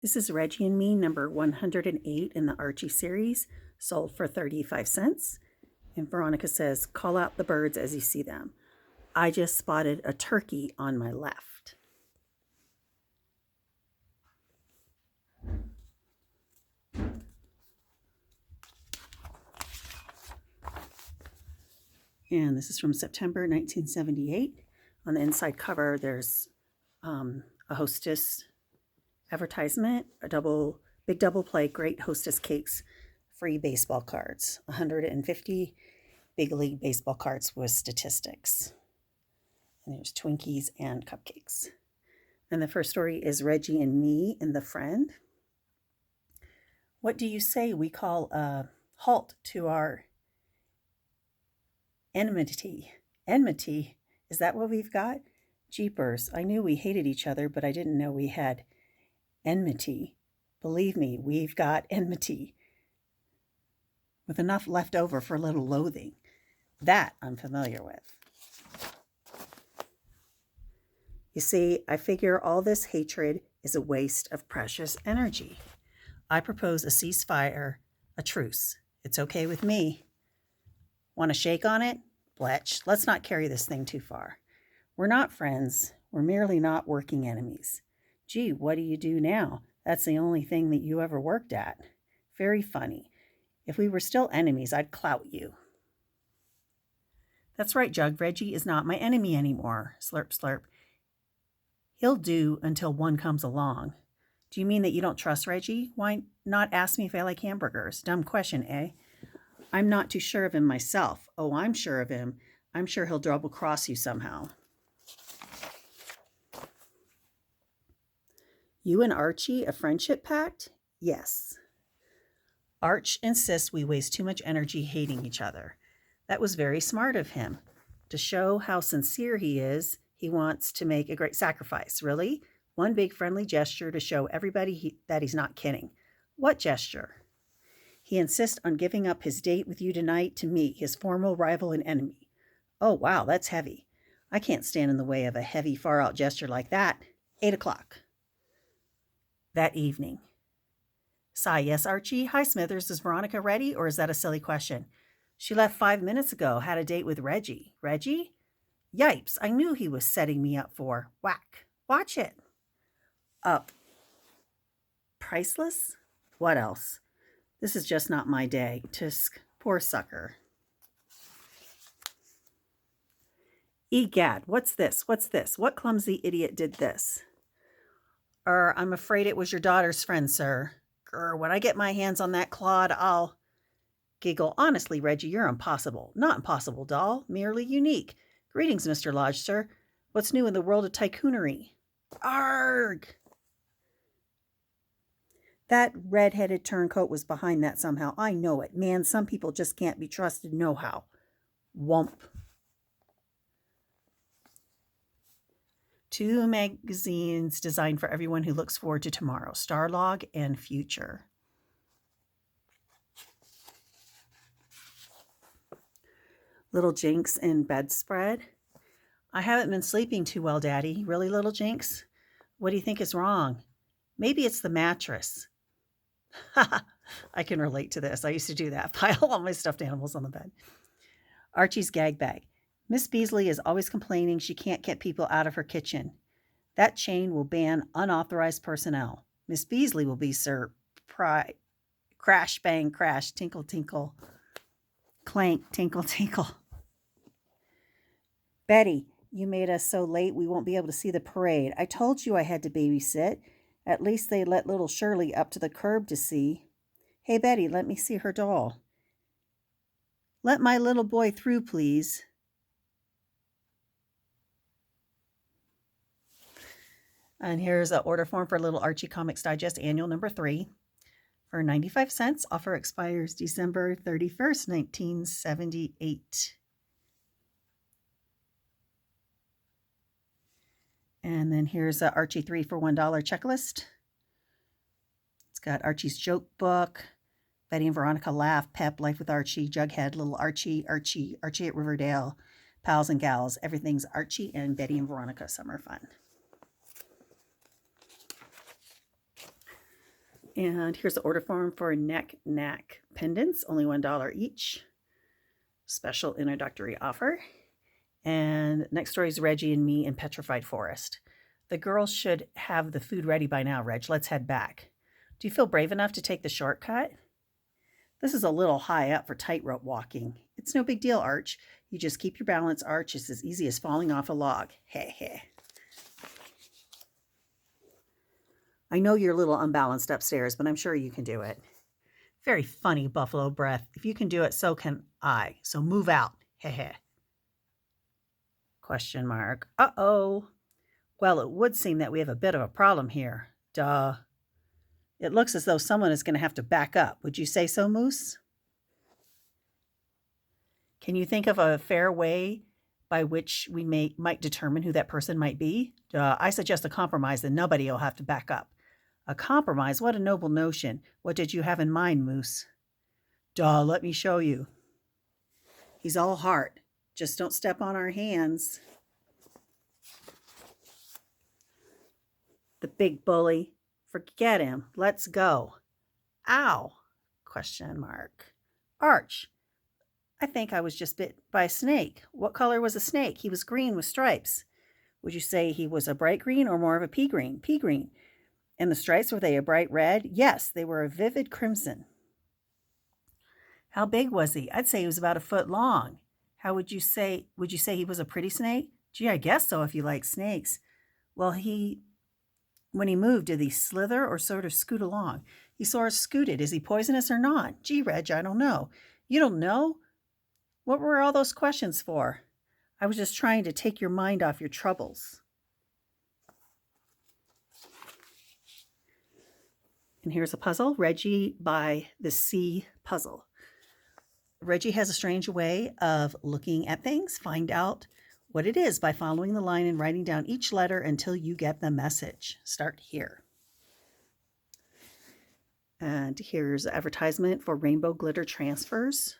This is Reggie and Me number 108 in the Archie series, sold for 35 cents. And Veronica says, call out the birds as you see them. I just spotted a turkey on my left. And this is from September 1978. On the inside cover, there's a Hostess advertisement, big double play, great Hostess cakes, free baseball cards, 150 big league baseball cards with statistics. And there's Twinkies and cupcakes. And the first story is Reggie and Me and the Friend. What do you say we call a halt to our enmity? Enmity? Is that what we've got? Jeepers, I knew we hated each other, but I didn't know we had enmity. Believe me, we've got enmity. With enough left over for a little loathing. That I'm familiar with. You see, I figure all this hatred is a waste of precious energy. I propose a ceasefire, a truce. It's okay with me. Want to shake on it? Bletch, let's not carry this thing too far. We're not friends. We're merely not working enemies. Gee, what do you do now? That's the only thing that you ever worked at. Very funny. If we were still enemies, I'd clout you. That's right, Jug. Reggie is not my enemy anymore. Slurp, slurp. He'll do until one comes along. Do you mean that you don't trust Reggie? Why not ask me if I like hamburgers? Dumb question, eh? I'm not too sure of him myself. Oh, I'm sure of him. I'm sure he'll double-cross you somehow. You and Archie, a friendship pact? Yes. Arch insists we waste too much energy hating each other. That was very smart of him. To show how sincere he is, he wants to make a great sacrifice. Really? One big friendly gesture to show everybody that he's not kidding. What gesture? He insists on giving up his date with you tonight to me, his former rival and enemy. Oh, wow, that's heavy. I can't stand in the way of a heavy, far-out gesture like that. 8 o'clock. That evening. Sigh, yes, Archie? Hi, Smithers. Is Veronica ready, or is that a silly question? She left 5 minutes ago, had a date with Reggie. Reggie? Yipes, I knew he was setting me up for. Whack. Watch it. Up. Priceless? What else? This is just not my day. Tisk. Poor sucker. Egad, what's this? What's this? What clumsy idiot did this? I'm afraid it was your daughter's friend, sir. When I get my hands on that clod, I'll... Giggle. Honestly, Reggie, you're impossible. Not impossible, doll. Merely unique. Greetings, Mr. Lodge, sir. What's new in the world of tycoonery? Arg! That red-headed turncoat was behind that somehow. I know it. Man, some people just can't be trusted nohow. Wump. 2 magazines designed for everyone who looks forward to tomorrow. Starlog and Future. Little Jinx in bedspread. I haven't been sleeping too well, Daddy. Really, little Jinx? What do you think is wrong? Maybe it's the mattress. I can relate to this. I used to do that. Pile all my stuffed animals on the bed. Archie's gag bag. Miss Beasley is always complaining she can't get people out of her kitchen. That chain will ban unauthorized personnel. Miss Beasley will be crash, bang, crash, tinkle, tinkle, clank, tinkle, tinkle. Betty, you made us so late we won't be able to see the parade. I told you I had to babysit. At least they let little Shirley up to the curb to see. Hey, Betty, let me see her doll. Let my little boy through, please. And here's an order form for Little Archie Comics Digest Annual Number 3 for 95 cents. Offer expires December 31st, 1978. And then here's a Archie 3 for $1 checklist. It's got Archie's joke book, Betty and Veronica Laugh, Pep, Life with Archie, Jughead, Little Archie, Archie at Riverdale, Pals and Gals. Everything's Archie and Betty and Veronica Summer Fun. And here's the order form for Neck-Knack Pendants, only $1 each. Special introductory offer. And next story is Reggie and Me in Petrified Forest. The girls should have the food ready by now, Reg. Let's head back. Do you feel brave enough to take the shortcut? This is a little high up for tightrope walking. It's no big deal, Arch. You just keep your balance, Arch. It's as easy as falling off a log. Heh heh. I know you're a little unbalanced upstairs, but I'm sure you can do it. Very funny, Buffalo Breath. If you can do it, so can I. So move out. Heh heh. Question mark. Uh-oh. Well, it would seem that we have a bit of a problem here. Duh. It looks as though someone is going to have to back up. Would you say so, Moose? Can you think of a fair way by which we might determine who that person might be? I suggest a compromise, then nobody will have to back up. A compromise? What a noble notion. What did you have in mind, Moose? Duh, let me show you. He's all heart. Just don't step on our hands. The big bully. Forget him. Let's go. Ow! Question mark. Arch, I think I was just bit by a snake. What color was the snake? He was green with stripes. Would you say he was a bright green or more of a pea green? Pea green. And the stripes, were they a bright red? Yes, they were a vivid crimson. How big was he? I'd say he was about a foot long. How would you say he was a pretty snake? Gee, I guess so if you like snakes. Well, when he moved, did he slither or sort of scoot along? He sort of scooted. Is he poisonous or not? Gee, Reg, I don't know. You don't know? What were all those questions for? I was just trying to take your mind off your troubles. And here's a puzzle, Reggie-By The See Puzzle. Reggie has a strange way of looking at things. Find out what it is by following the line and writing down each letter until you get the message. Start here. And here's an advertisement for rainbow glitter transfers.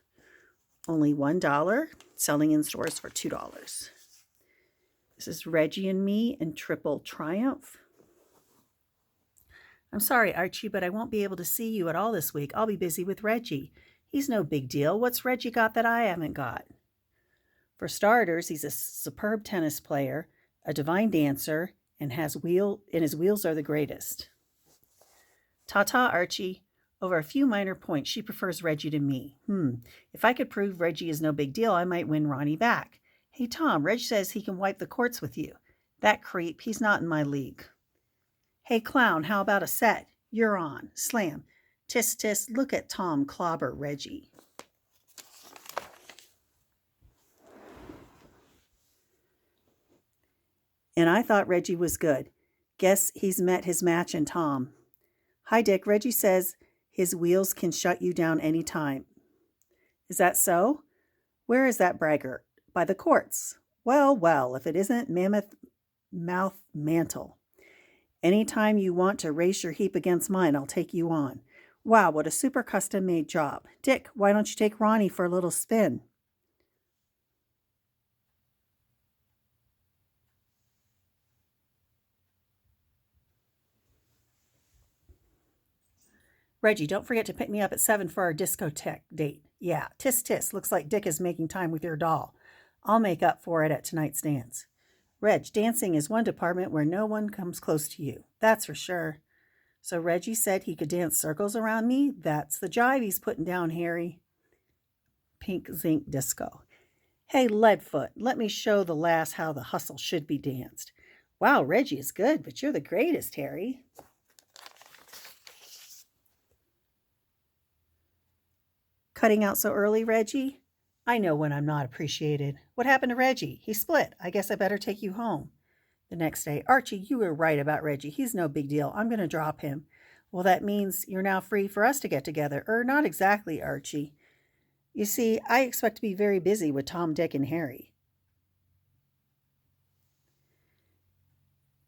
Only $1, selling in stores for $2. This is Reggie and Me in Triple Triumph. I'm sorry, Archie, but I won't be able to see you at all this week. I'll be busy with Reggie. He's no big deal. What's Reggie got that I haven't got? For starters, he's a superb tennis player, a divine dancer, and his wheels are the greatest. Ta-ta, Archie. Over a few minor points, she prefers Reggie to me. If I could prove Reggie is no big deal, I might win Ronnie back. Hey, Tom, Reg says he can wipe the courts with you. That creep, he's not in my league. Hey, clown, how about a set? You're on. Slam. Tis, tis, look at Tom clobber Reggie. And I thought Reggie was good. Guess he's met his match in Tom. Hi, Dick. Reggie says his wheels can shut you down any time. Is that so? Where is that braggart? By the courts. Well, well, if it isn't Mammoth Mouth Mantle. Anytime you want to race your heap against mine, I'll take you on. Wow, what a super custom-made job. Dick, why don't you take Ronnie for a little spin? Reggie, don't forget to pick me up at 7 for our discotheque date. Yeah, tis tis, looks like Dick is making time with your doll. I'll make up for it at tonight's dance. Reg, dancing is one department where no one comes close to you. That's for sure. So Reggie said he could dance circles around me? That's the jive he's putting down, Harry. Pink zinc disco. Hey, Leadfoot, let me show the lass how the hustle should be danced. Wow, Reggie is good, but you're the greatest, Harry. Cutting out so early, Reggie? I know when I'm not appreciated. What happened to Reggie? He split. I guess I better take you home. The next day, Archie, you were right about Reggie. He's no big deal. I'm going to drop him. Well, that means you're now free for us to get together. Not exactly, Archie. You see, I expect to be very busy with Tom, Dick, and Harry.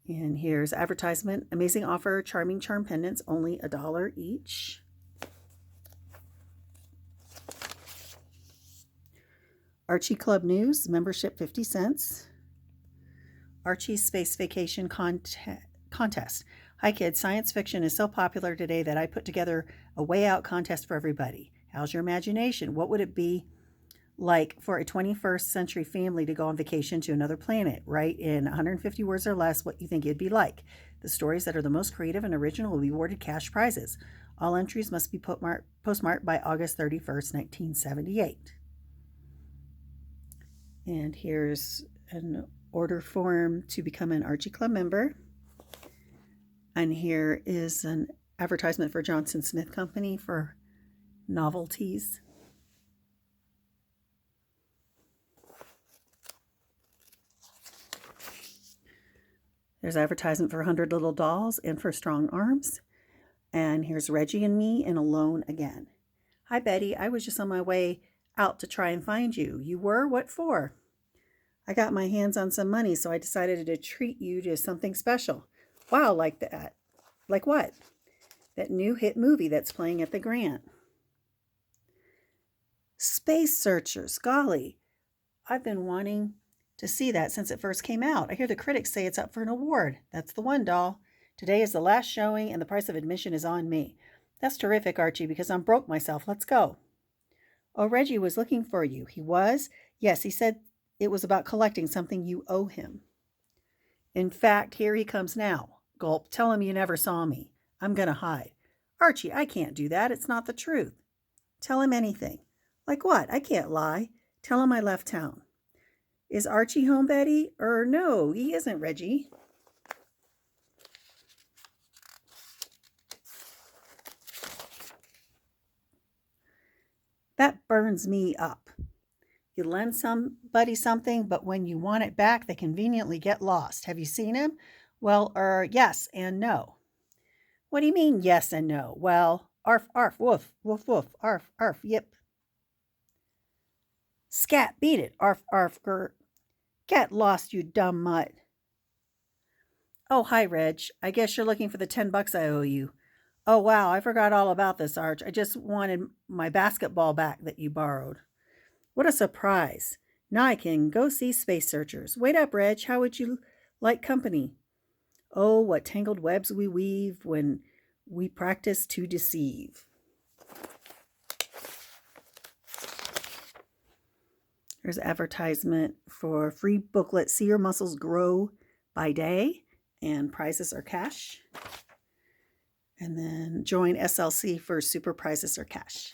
And here's advertisement. Amazing offer, charming charm pendants, only $1 each. Archie Club News, membership 50 cents. Archie's Space Vacation Contest. Hi kids, science fiction is so popular today that I put together a way out contest for everybody. How's your imagination? What would it be like for a 21st century family to go on vacation to another planet? Write in 150 words or less what you think it'd be like. The stories that are the most creative and original will be awarded cash prizes. All entries must be postmarked by August 31st, 1978. And here's an order form to become an Archie Club member. And here is an advertisement for Johnson Smith Company for Novelties. There's advertisement for 100 Little Dolls and for Strong Arms. And here's Reggie and Me and Alone Again. Hi, Betty. I was just on my way out to try and find you. You were? What for? I got my hands on some money, so I decided to treat you to something special. Wow, like that. Like what? That new hit movie that's playing at the Grant. Space Searchers. Golly, I've been wanting to see that since it first came out. I hear the critics say it's up for an award. That's the one, doll. Today is the last showing, and the price of admission is on me. That's terrific, Archie, because I'm broke myself. Let's go. Oh, Reggie was looking for you. He was? Yes, he said it was about collecting something you owe him. In fact, here he comes now. Gulp. Tell him you never saw me. I'm going to hide. Archie, I can't do that. It's not the truth. Tell him anything. Like what? I can't lie. Tell him I left town. Is Archie home, Betty? No, he isn't, Reggie. That burns me up. You lend somebody something, but when you want it back, they conveniently get lost. Have you seen him? Well, yes and no. What do you mean, yes and no? Well, arf, arf, woof, woof, woof, arf, arf, yip. Scat, beat it, arf, arf, gert. Get lost, you dumb mutt. Oh, hi, Reg. I guess you're looking for the $10 I owe you. Oh, wow, I forgot all about this, Arch. I just wanted my basketball back that you borrowed. What a surprise. Now I can go see Space Searchers. Wait up, Reg. How would you like company? Oh, what tangled webs we weave when we practice to deceive. There's advertisement for free booklet, See Your Muscles Grow by Day, and prizes are cash. And then join SLC for super prizes or cash.